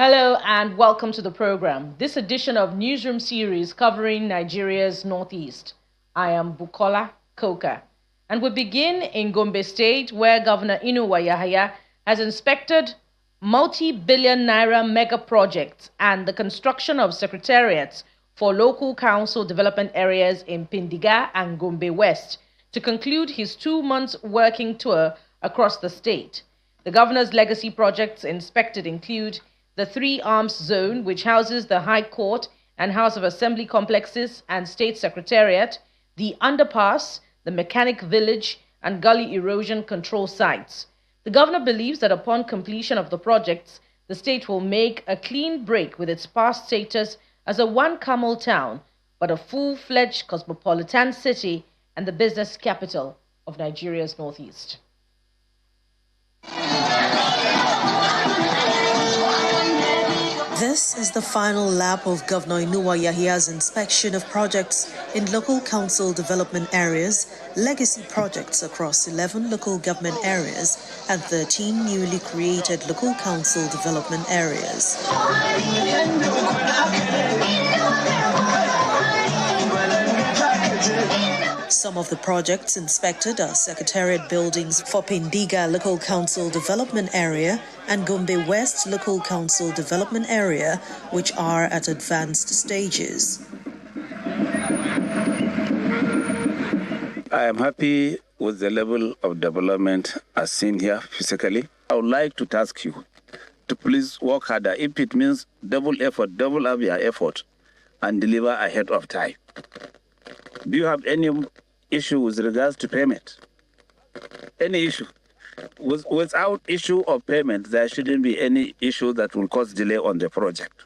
Hello and welcome to the program. This edition of Newsroom series covering Nigeria's Northeast. I am Bukola Koka. And we begin in Gombe State, where Governor Inuwa Yahaya has inspected multi-billion naira mega projects and the construction of secretariats for local council development areas in Pindiga and Gombe West to conclude his 2 months working tour across the state. The governor's legacy projects inspected include the Three Arms Zone, which houses the High Court and House of Assembly complexes and State Secretariat, the Underpass, the Mechanic Village, and Gully Erosion Control Sites. The governor believes that upon completion of the projects, the state will make a clean break with its past status as a one-camel town, but a full-fledged cosmopolitan city and the business capital of Nigeria's Northeast. This is the final lap of Governor Inuwa Yahaya's inspection of projects in local council development areas, legacy projects across 11 local government areas, and 13 newly created local council development areas. Some of the projects inspected are secretariat buildings for Pindiga Local Council Development Area and Gombe West Local Council Development Area, which are at advanced stages. I am happy with the level of development as seen here physically. I would like to task you to please work harder. If it means double effort, double up your effort and deliver ahead of time. Do you have any issue with regards to payment? Any issue? Without issue of payment, there shouldn't be any issue that will cause delay on the project.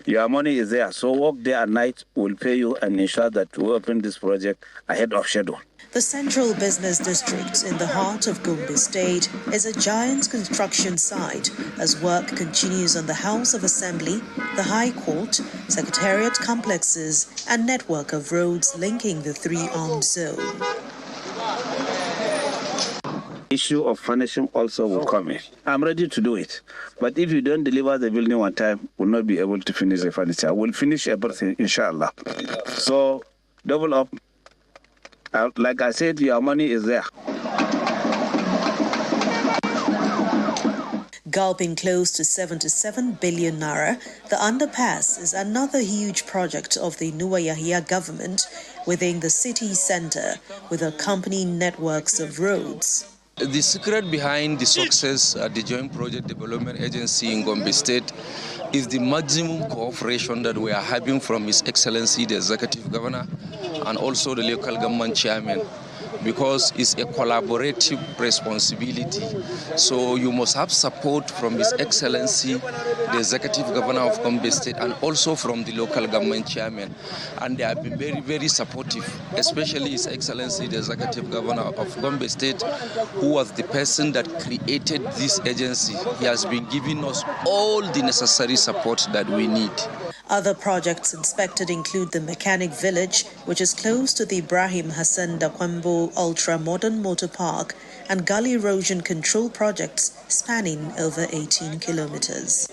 Your money is there, so work day and night will pay you and ensure that we open this project ahead of schedule. The Central Business District in the heart of Gombe State is a giant construction site as work continues on the House of Assembly, the High Court, Secretariat complexes, and network of roads linking the Three Armed Zone. Issue of furnishing also will come in. I'm ready to do it. But if you don't deliver the building one time, we'll not be able to finish the furniture. We'll finish everything, inshallah. So, double up. Like I said, your money is there. Gulping close to 77 billion naira, the underpass is another huge project of the Inuwa Yahaya government within the city center with accompanying networks of roads. The secret behind the success at the Joint Project Development Agency in Gombe State is the maximum cooperation that we are having from His Excellency, the Executive Governor, and also the local government chairman, because it's a collaborative responsibility. So you must have support from His Excellency, the Executive Governor of Gombe State, and also from the local government chairman. And they have been very, very supportive, especially His Excellency, the Executive Governor of Gombe State, who was the person that created this agency. He has been giving us all the necessary support that we need. Other projects inspected include the Mechanic Village, which is close to the Ibrahim Hassan Dakwambo ultra-modern motor park, and Gully Erosion Control projects spanning over 18 kilometers.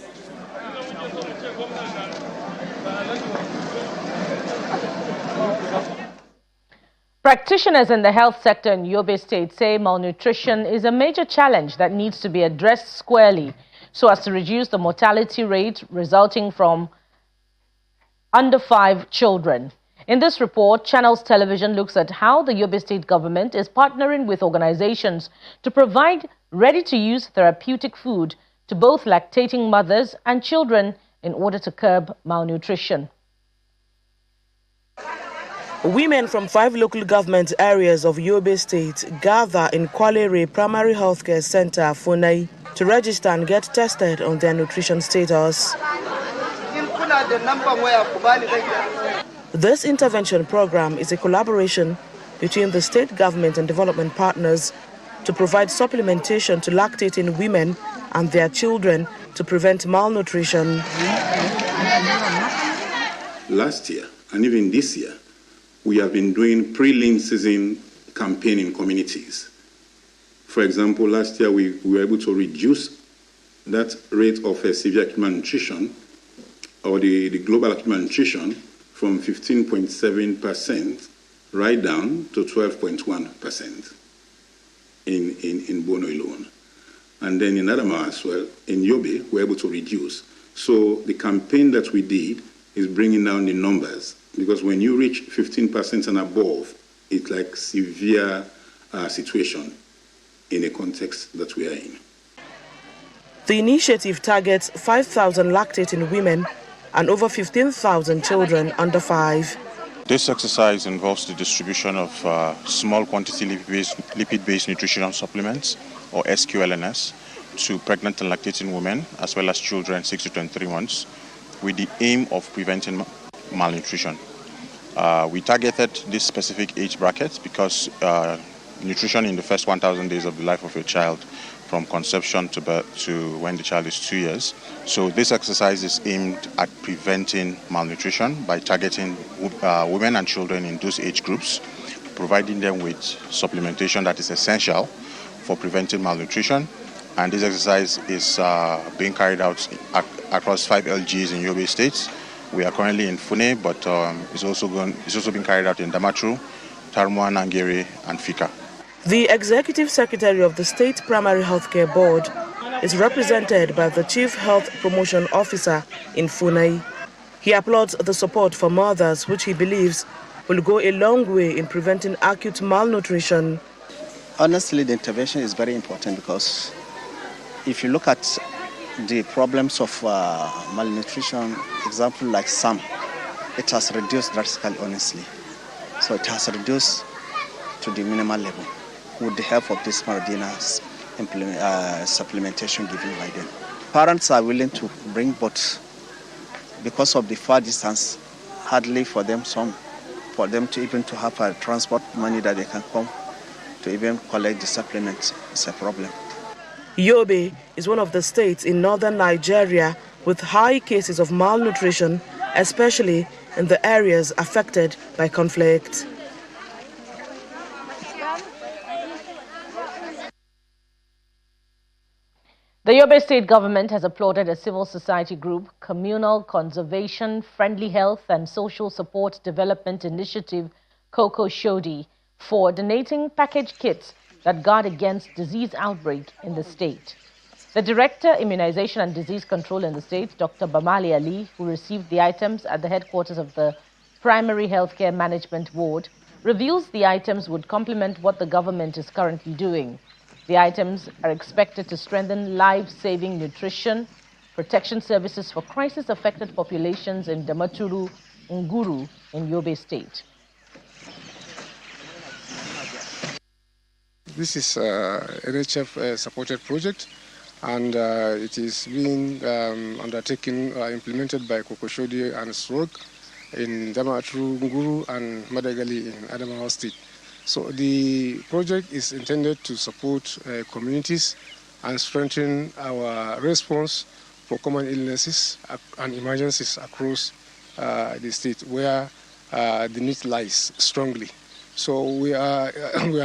Practitioners in the health sector in Yobe State say malnutrition is a major challenge that needs to be addressed squarely so as to reduce the mortality rate resulting from under 5 children. In this report, Channels Television looks at how the Yobe State government is partnering with organizations to provide ready-to-use therapeutic food to both lactating mothers and children in order to curb malnutrition. Women from 5 local government areas of Yobe State gather in Kwalere Primary Healthcare Center, Funai, to register and get tested on their nutrition status. This intervention program is a collaboration between the state government and development partners to provide supplementation to lactating women and their children to prevent malnutrition. Last year, and even this year, we have been doing pre-lean season campaign in communities. For example, last year we were able to reduce that rate of severe acute malnutrition, or the global acute malnutrition, from 15.7% right down to 12.1% in Borno alone. And then in Adamawa as well, in Yobe, we're able to reduce. So the campaign that we did is bringing down the numbers, because when you reach 15% and above, it's like severe situation in a context that we are in. The initiative targets 5,000 lactating women and over 15,000 children under 5. This exercise involves the distribution of small quantity lipid-based nutritional supplements, or SQLNS, to pregnant and lactating women, as well as children 6 to 23 months, with the aim of preventing malnutrition. We targeted this specific age bracket because nutrition in the first 1,000 days of the life of a child, from conception to birth to when the child is 2 years. So this exercise is aimed at preventing malnutrition by targeting women and children in those age groups, providing them with supplementation that is essential for preventing malnutrition. And this exercise is being carried out across 5 LGAs in Yobe State. We are currently in Fune, but it's also being carried out in Damaturu, Taraba, Nangere, and Fika. The Executive Secretary of the State Primary Healthcare Board is represented by the Chief Health Promotion Officer in Fune. He applauds the support for mothers, which he believes will go a long way in preventing acute malnutrition. Honestly, the intervention is very important, because if you look at the problems of malnutrition, example like SAM, it has reduced drastically, honestly. So it has reduced to the minimal level with the help of this Maradina's supplementation given by them. Parents are willing to bring, but because of the far distance, hardly for them to even to have a transport money that they can come to even collect the supplements is a problem. Yobe is one of the states in northern Nigeria with high cases of malnutrition, especially in the areas affected by conflict. The Yobe state government has applauded a civil society group, Communal Conservation, Friendly Health and Social Support Development Initiative, Koko Shodi, for donating packaged kits that guard against disease outbreak in the state. The Director, Immunization and Disease Control in the state, Dr. Bamali Ali, who received the items at the headquarters of the Primary Healthcare Management Board, reveals the items would complement what the government is currently doing. The items are expected to strengthen life-saving nutrition, protection services for crisis-affected populations in Damaturu, Nguru, in Yobe State. This is NHF-supported project, and it is being undertaken, implemented by Koko Shodi and SWORG in Damaturu, Nguru, and Madagali in Adamawa State. So the project is intended to support communities and strengthen our response for common illnesses and emergencies across the state where the need lies strongly. So we are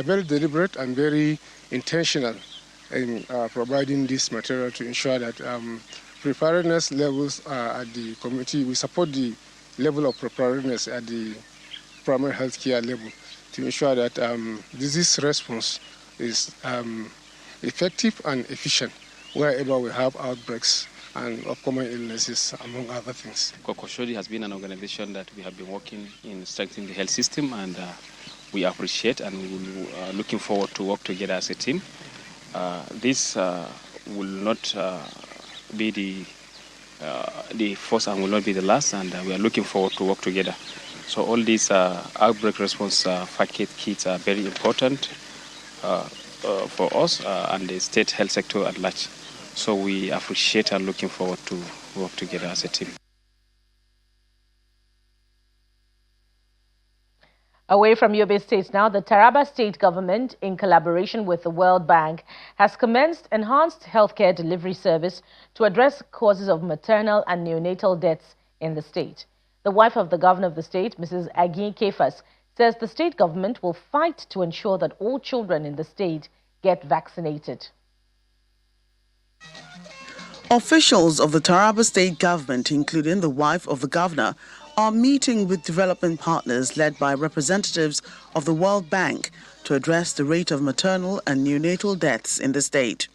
very deliberate and very intentional in providing this material to ensure that preparedness levels at the community. We support the level of preparedness at the primary healthcare level to ensure that disease response is effective and efficient wherever we have outbreaks and of common illnesses, among other things. Koko Shodi has been an organization that we have been working in strengthening the health system, and we appreciate and we are looking forward to work together as a team. This will not be the first and will not be the last, and we are looking forward to work together. So all these outbreak response packet kits are very important for us and the state health sector at large. So we appreciate and looking forward to work together as a team. Away from Yobe State now, the Taraba state government, in collaboration with the World Bank, has commenced enhanced healthcare delivery service to address causes of maternal and neonatal deaths in the state. The wife of the governor of the state, Mrs. Agi Kefas, says the state government will fight to ensure that all children in the state get vaccinated. Officials of the Taraba state government, including the wife of the governor, are meeting with development partners led by representatives of the World Bank to address the rate of maternal and neonatal deaths in the state.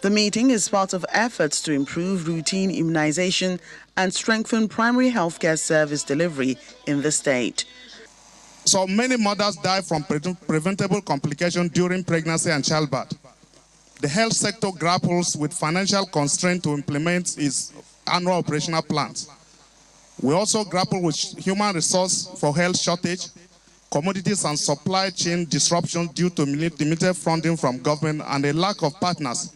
The meeting is part of efforts to improve routine immunization and strengthen primary healthcare service delivery in the state. So many mothers die from preventable complications during pregnancy and childbirth. The health sector grapples with financial constraints to implement its annual operational plans. We also grapple with human resource for health shortage, commodities and supply chain disruption due to limited funding from government and a lack of partners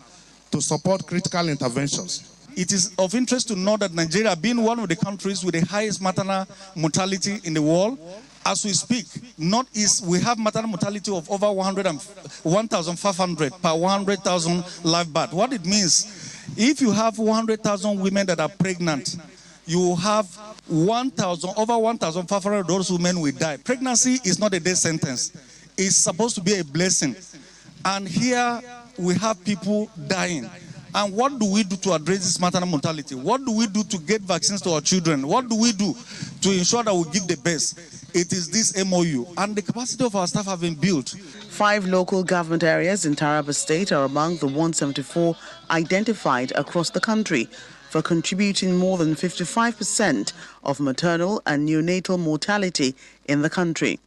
to support critical interventions. It is of interest to know that Nigeria, being one of the countries with the highest maternal mortality in the world, as we speak, Northeast, we have maternal mortality of over 1,500 per 100,000 live birth. What it means, if you have 100,000 women that are pregnant, you have over 1,500 of those women will die. Pregnancy is not a death sentence. It's supposed to be a blessing. And here we have people dying. And what do we do to address this maternal mortality? What do we do to get vaccines to our children? What do we do to ensure that we give the best? It is this MOU. And the capacity of our staff have been built. 5 local government areas in Taraba State are among the 174 identified across the country for contributing more than 55% of maternal and neonatal mortality in the country.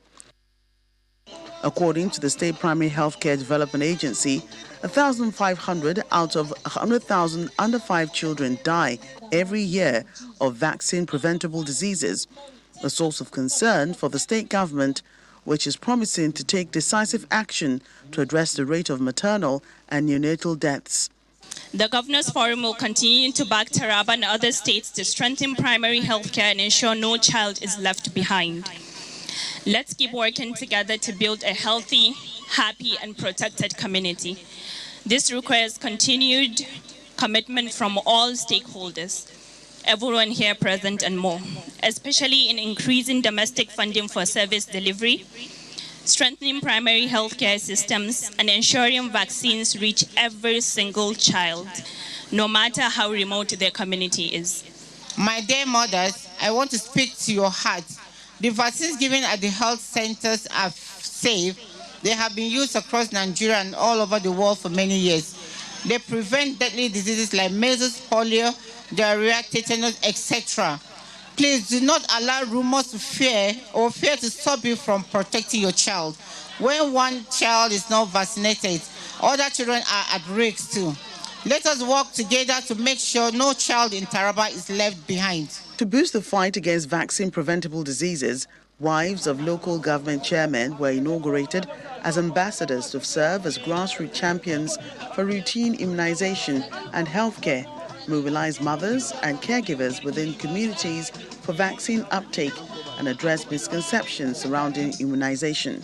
According to the State Primary Healthcare Development Agency, 1,500 out of 100,000 under 5 children die every year of vaccine-preventable diseases, a source of concern for the state government, which is promising to take decisive action to address the rate of maternal and neonatal deaths. The Governors Forum will continue to back Taraba and other states to strengthen primary health care and ensure no child is left behind. Let's keep working together to build a healthy, happy, and protected community. This requires continued commitment from all stakeholders, everyone here present and more, especially in increasing domestic funding for service delivery, strengthening primary health care systems, and ensuring vaccines reach every single child, no matter how remote their community is. My dear mothers, I want to speak to your heart. The vaccines given at the health centers are safe. They have been used across Nigeria and all over the world for many years. They prevent deadly diseases like measles, polio, diarrhea, tetanus, etc. Please do not allow rumors to fear to stop you from protecting your child. When one child is not vaccinated, other children are at risk too. Let us work together to make sure no child in Taraba is left behind. To boost the fight against vaccine-preventable diseases, wives of local government chairmen were inaugurated as ambassadors to serve as grassroots champions for routine immunization and healthcare, mobilize mothers and caregivers within communities for vaccine uptake, and address misconceptions surrounding immunization.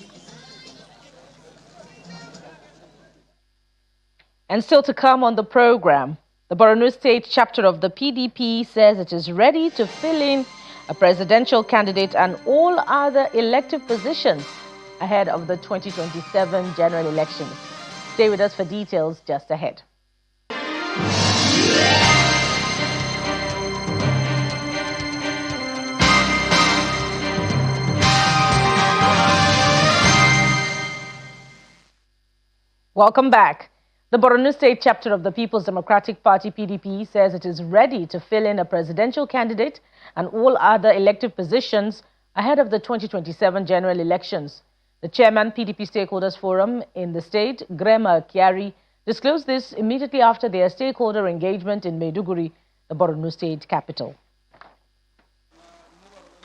And still to come on the program, the Borno State chapter of the PDP says it is ready to fill in a presidential candidate and all other elective positions ahead of the 2027 general elections. Stay with us for details just ahead. Welcome back. The Borno State chapter of the People's Democratic Party PDP says it is ready to fill in a presidential candidate and all other elective positions ahead of the 2027 general elections. The chairman PDP Stakeholders Forum in the state, Grema Kiari, disclosed this immediately after their stakeholder engagement in Maiduguri, the Borno State capital.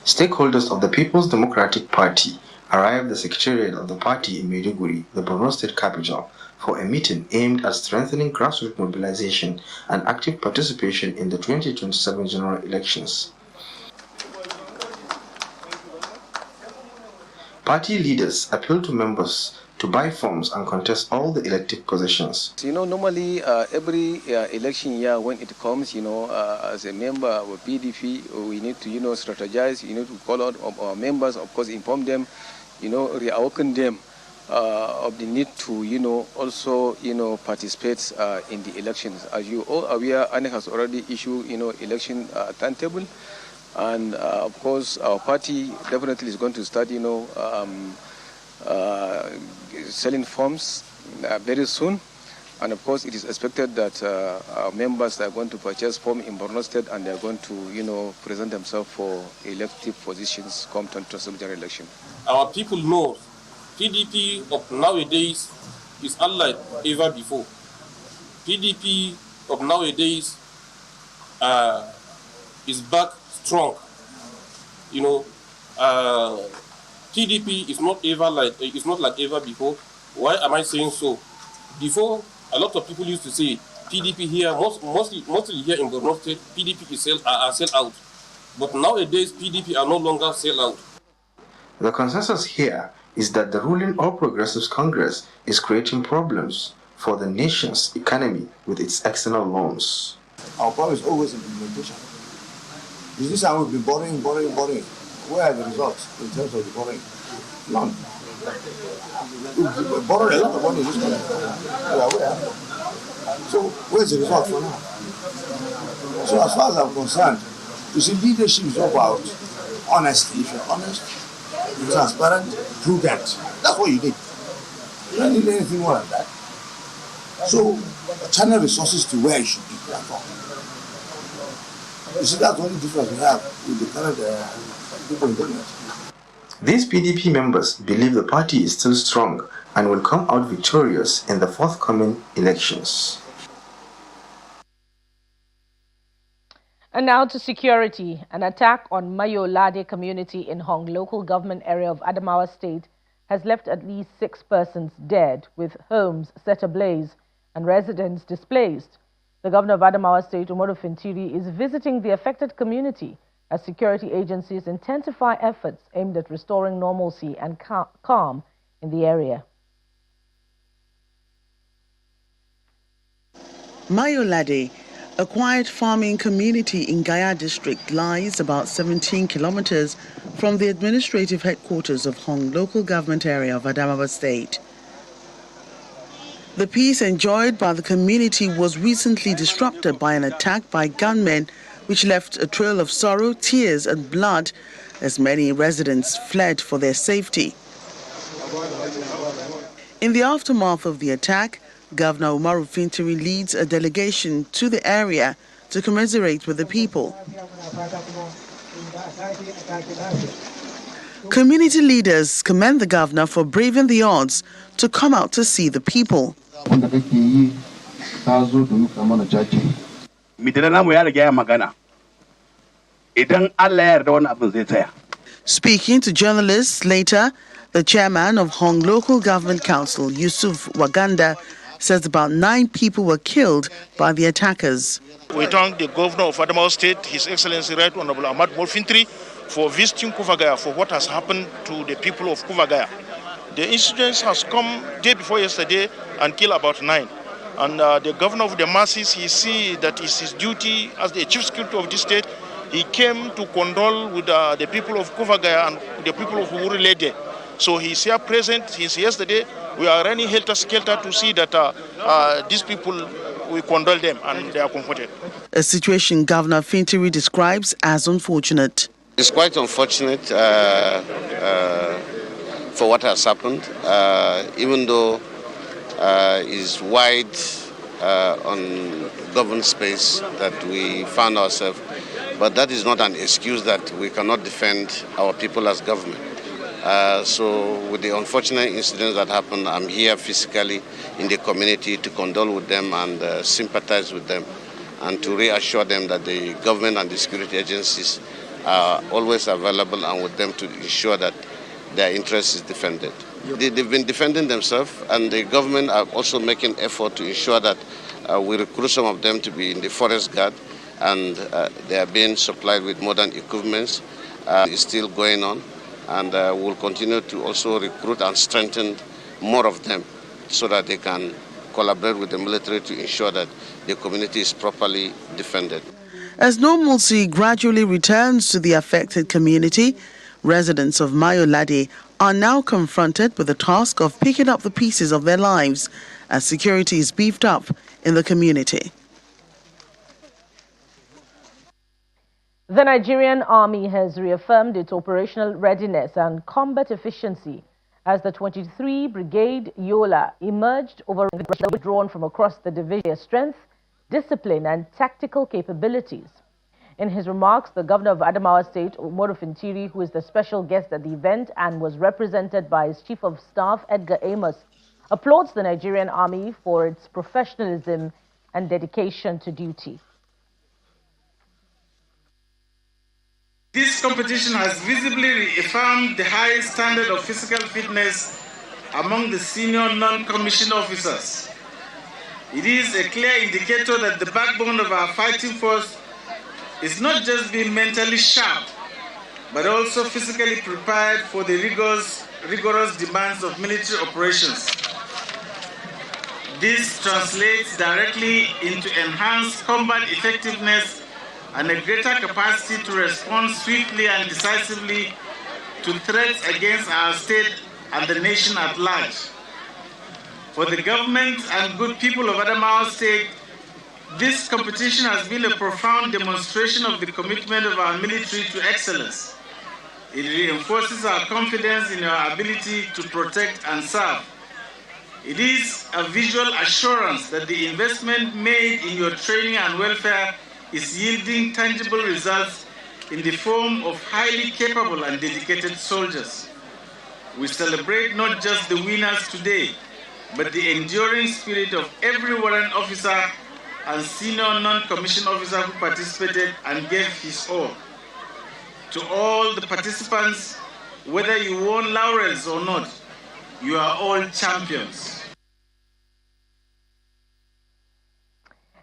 Stakeholders of the People's Democratic Party arrived at the secretariat of the party in Maiduguri, the Borno State capital, for a meeting aimed at strengthening grassroots mobilization and active participation in the 2027 general elections. Party leaders appealed to members to buy forms and contest all the elective positions. Normally every election year when it comes, as a member of PDP, we need to, strategize, to call out our members, of course, inform them, reawaken them of the need to, also, participate in the elections. As you all are aware, INEC has already issued, election timetable, and of course, our party definitely is going to start, selling forms very soon. And of course, it is expected that our members are going to purchase forms in Borno State, and they are going to, present themselves for elective positions come 2027 general election. Our people know PDP of nowadays is unlike ever before. PDP of nowadays is back strong. PDP is not like ever before. Why am I saying so? Before, a lot of people used to say PDP here, mostly here in Borno State, PDP is sell out. But nowadays, PDP are no longer sell out. The consensus here is that the ruling All Progressives Congress is creating problems for the nation's economy with its external loans. Our problem is always implementation. This time we've been borrowing. Where are the results in terms of the borrowing? None. We borrowed a lot of money in this country. We are aware. So where's the result for now? So as far as I'm concerned, you see, leadership is all about honesty. If you're honest, you're transparent, prudent. That's what you need. You don't need anything more than that. So channel resources to where you should be. That's all. You see, that's the only difference we have with the current people in government. These PDP members believe the party is still strong and will come out victorious in the forthcoming elections. And now to security. An attack on Mayo Ladde community in Hong local government area of Adamawa State has left at least 6 persons dead, with homes set ablaze and residents displaced. The governor of Adamawa State, Fintiri, is visiting the affected community as security agencies intensify efforts aimed at restoring normalcy and calm in the area. Mayo Ladde, a quiet farming community in Gaya district, lies about 17 kilometers from the administrative headquarters of Hong local government area of Adamawa State. The peace enjoyed by the community was recently disrupted by an attack by gunmen which left a trail of sorrow, tears and blood as many residents fled for their safety. In the aftermath of the attack, Governor Fintiri leads a delegation to the area to commiserate with the people. Community leaders commend the governor for braving the odds to come out to see the people. Speaking to journalists later, the chairman of Hong Local Government Council, Yusuf Waganda, says about 9 people were killed by the attackers. We thank the governor of Adamawa State, His Excellency Right Honorable Ahmad Fintiri, for visiting Kuvagaya, for what has happened to the people of Kuvagaya. The incident has come day before yesterday and killed about 9. And the governor of the masses, he see that it's his duty as the chief security of this state. He came to condole with the people of Kuvagaya and the people of Ladde. So he's here present since yesterday. We are running helter-skelter to see that these people, we condole them and they are comforted. A situation Governor Fintiri describes as unfortunate. It's quite unfortunate for what has happened, even though it's wide on government space that we found ourselves. But that is not an excuse that we cannot defend our people as government. So with the unfortunate incidents that happened, I'm here physically in the community to condole with them and sympathize with them and to reassure them that the government and the security agencies are always available and with them to ensure that their interest is defended. They've been defending themselves, and the government are also making effort to ensure that we recruit some of them to be in the forest guard, and they are being supplied with modern equipments. It's still going on, and we'll continue to also recruit and strengthen more of them so that they can collaborate with the military to ensure that the community is properly defended. As normalcy gradually returns to the affected community, residents of Mayo Ladde are now confronted with the task of picking up the pieces of their lives as security is beefed up in the community. The Nigerian Army has reaffirmed its operational readiness and combat efficiency as the 23 Brigade Yola emerged withdrawn from across the division strength, discipline and tactical capabilities. In his remarks, the governor of Adamawa State, Fintiri, who is the special guest at the event and was represented by his Chief of Staff, Edgar Amos, applauds the Nigerian Army for its professionalism and dedication to duty. This competition has visibly reaffirmed the high standard of physical fitness among the senior non-commissioned officers. It is a clear indicator that the backbone of our fighting force is not just being mentally sharp, but also physically prepared for the rigorous demands of military operations. This translates directly into enhanced combat effectiveness and a greater capacity to respond swiftly and decisively to threats against our state and the nation at large. For the government and good people of Adamawa State, this competition has been a profound demonstration of the commitment of our military to excellence. It reinforces our confidence in our ability to protect and serve. It is a visual assurance that the investment made in your training and welfare is yielding tangible results in the form of highly capable and dedicated soldiers. We celebrate not just the winners today, but the enduring spirit of every warrant officer and senior non-commissioned officer who participated and gave his all. To all the participants, whether you won laurels or not, you are all champions.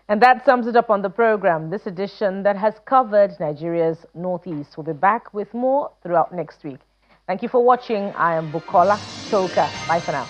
And that sums it up on the program, this edition that has covered Nigeria's Northeast. We'll be back with more throughout next week. Thank you for watching. I am Bukola Toka. Bye for now.